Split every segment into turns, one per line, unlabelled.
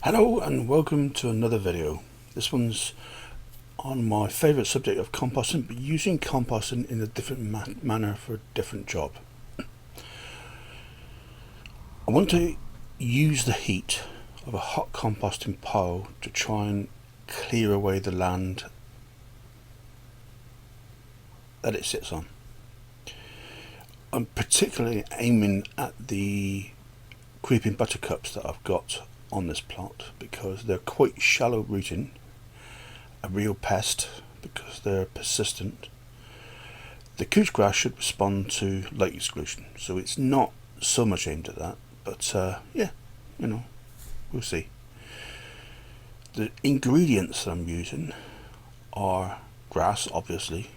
Hello and welcome to another video. This one's on my favourite subject of composting, but using composting in a different manner for a different job. I want to use the heat of a hot composting pile to try and clear away the land that it sits on. I'm particularly aiming at the creeping buttercups that I've got on this plot because they're quite shallow rooting, a real pest because they're persistent. The couch grass should respond to light exclusion, so it's not so much aimed at that, but yeah, we'll see. The ingredients that I'm using are grass, obviously,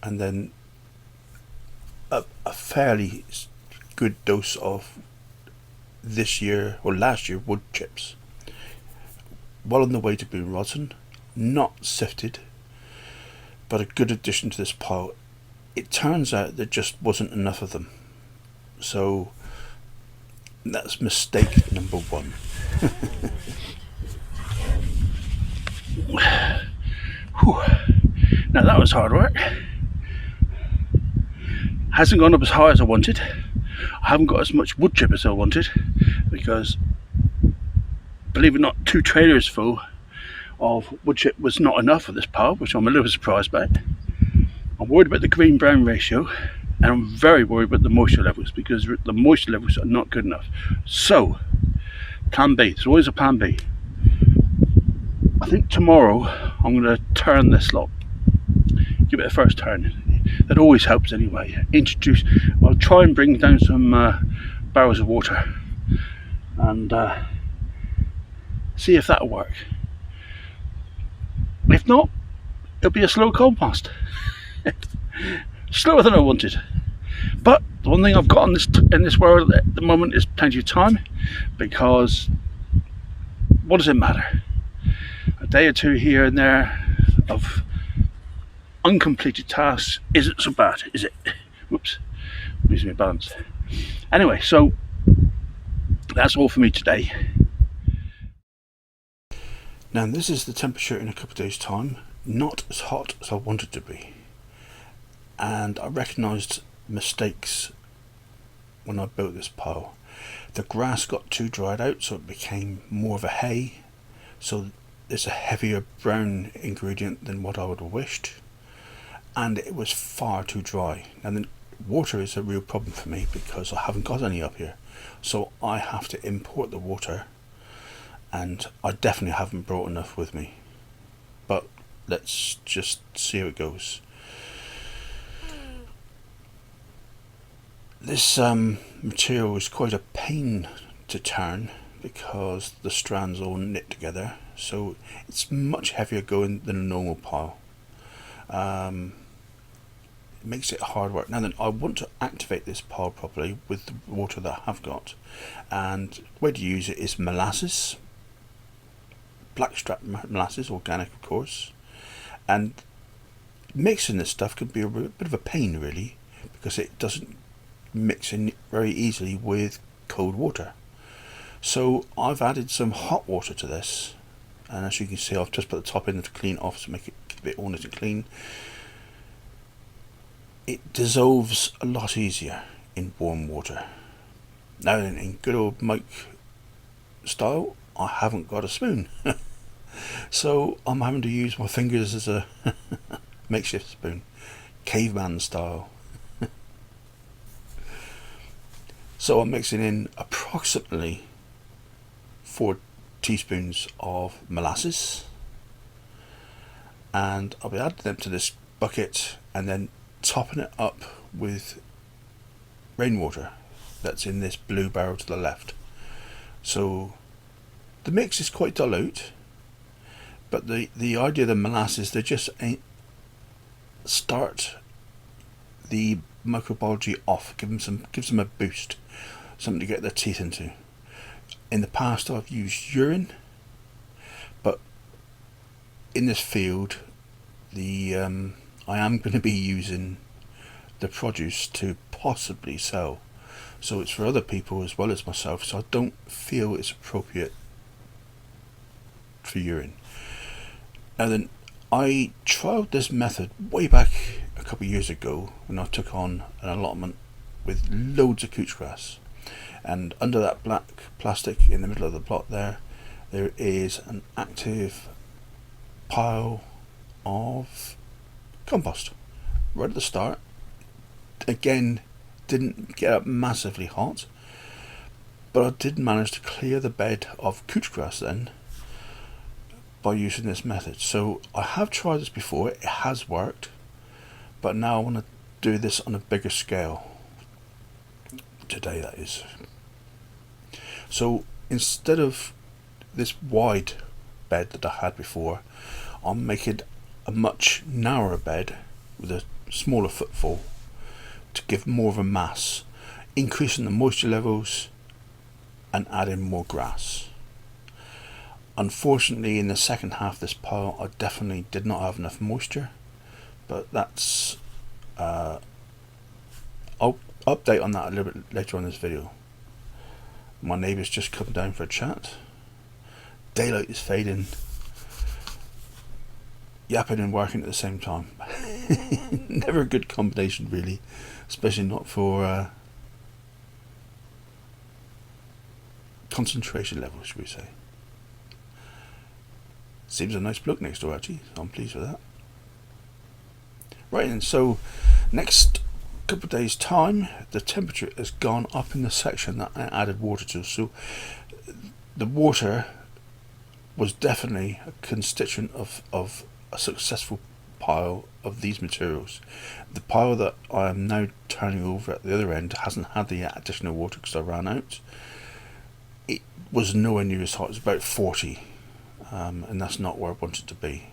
and then a fairly good dose of this year or last year wood chips, well on the way to being rotten, not sifted, but a good addition to this pile. It turns out there just wasn't enough of them, so that's mistake number one. Now that was hard work. Hasn't gone up as high as I wanted. I haven't got as much wood chip as I wanted because, believe it or not, 2 trailers full of wood chip was not enough for this pile, which I'm a little surprised about. I'm worried about the green-brown ratio, and I'm very worried about the moisture levels because the moisture levels are not good enough. So, plan B. There's always a plan B. I think tomorrow I'm going to turn this lot, give it a first turn. That always helps anyway. I'll try and bring down some barrels of water and see if that'll work. If not, it'll be a slow compost. Slower than I wanted. But the one thing I've got in this world at the moment is plenty of time, because what does it matter? A day or two here and there of uncompleted tasks isn't so bad, is it? Whoops, losing my balance. Anyway, so that's all for me today. Now this is the temperature in a couple of days' time, not as hot as I wanted to be, and I recognised mistakes when I built this pile. The grass got too dried out, so it became more of a hay, so it's a heavier brown ingredient than what I would have wished, and it was far too dry. And then water is a real problem for me because I haven't got any up here, so I have to import the water, and I definitely haven't brought enough with me, but let's just see how it goes. This material is quite a pain to turn because the strands all knit together, so it's much heavier going than a normal pile. It makes it hard work. Now then, I want to activate this pile properly with the water that I have got, and the way to use it is molasses, blackstrap molasses, organic of course, and mixing this stuff can be a bit of a pain really, because it doesn't mix in very easily with cold water. So I've added some hot water to this, and as you can see, I've just put the top in to clean it off to make it keep it all nice and clean. It dissolves a lot easier in warm water. Now then, in good old Mike style, I haven't got a spoon, so I'm having to use my fingers as a makeshift spoon, caveman style. So I'm mixing in approximately 4 teaspoons of molasses, and I'll be adding them to this bucket and then topping it up with rainwater that's in this blue barrel to the left. So the mix is quite dilute, but the idea of the molasses, they just start the microbiology off, gives them a boost, something to get their teeth into. In the past I've used urine, but in this field I am going to be using the produce to possibly sell, so it's for other people as well as myself, so I don't feel it's appropriate for urine. Now then, I trialled this method way back a couple of years ago when I took on an allotment with loads of couch grass, and under that black plastic in the middle of the plot there is an active pile of compost right at the start. Again, didn't get up massively hot, but I did manage to clear the bed of couch grass then by using this method. So I have tried this before, it has worked, but now I want to do this on a bigger scale today, that is. So instead of this wide bed that I had before, I'm making a much narrower bed with a smaller footfall to give more of a mass, increasing the moisture levels and adding more grass. Unfortunately, in the second half of this pile I definitely did not have enough moisture, but that's I'll update on that a little bit later on in this video. My neighbour's just come down for a chat. Daylight is fading, yapping and working at the same time. Never a good combination really, especially not for concentration levels, should we say. Seems a nice bloke next door actually, so I'm pleased with that. Right, and so next couple of days time the temperature has gone up in the section that I added water to, so the water was definitely a constituent of a successful pile of these materials. The pile that I am now turning over at the other end hasn't had the additional water because I ran out. It was nowhere near as hot, it's about 40, and that's not where I want it to be.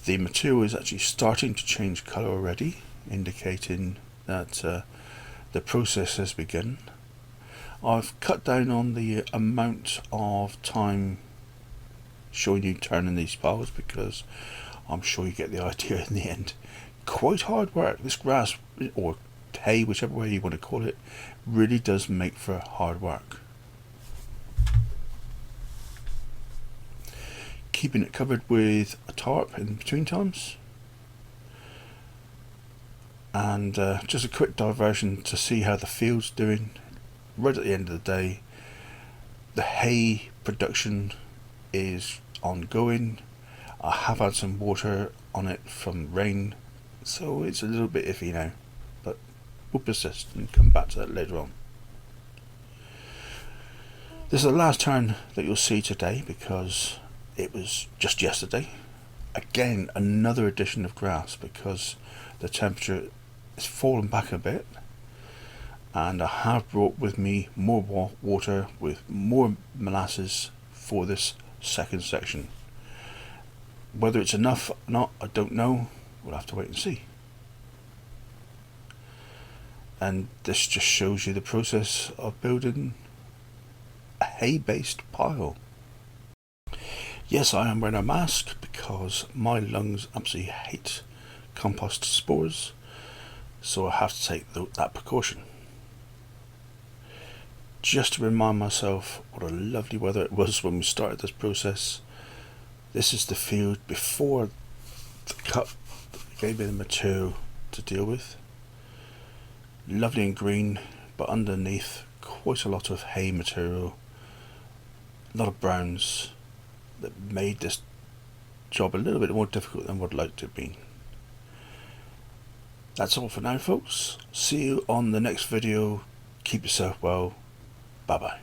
The material is actually starting to change colour already, indicating that the process has begun. I've cut down on the amount of time showing you turning these piles because I'm sure you get the idea in the end. Quite hard work. This grass, or hay, whichever way you want to call it, really does make for hard work. Keeping it covered with a tarp in between times. And just a quick diversion to see how the field's doing. Right at the end of the day, the hay production is ongoing. I have had some water on it from rain, so it's a little bit iffy now, but we'll persist and come back to that later on. This is the last turn that you'll see today because it was just yesterday. Again, another addition of grass because the temperature has fallen back a bit, and I have brought with me more water with more molasses for this second section. Whether it's enough or not, I don't know. We'll have to wait and see. And this just shows you the process of building a hay-based pile. Yes, I am wearing a mask because my lungs absolutely hate compost spores, so I have to take that precaution. Just to remind myself what a lovely weather it was when we started this process. This is the field before the cut that gave me the material to deal with. Lovely and green, but underneath quite a lot of hay material, a lot of browns that made this job a little bit more difficult than what I'd like to have been. That's all for now, folks. See you on the next video. Keep yourself well. Bye bye.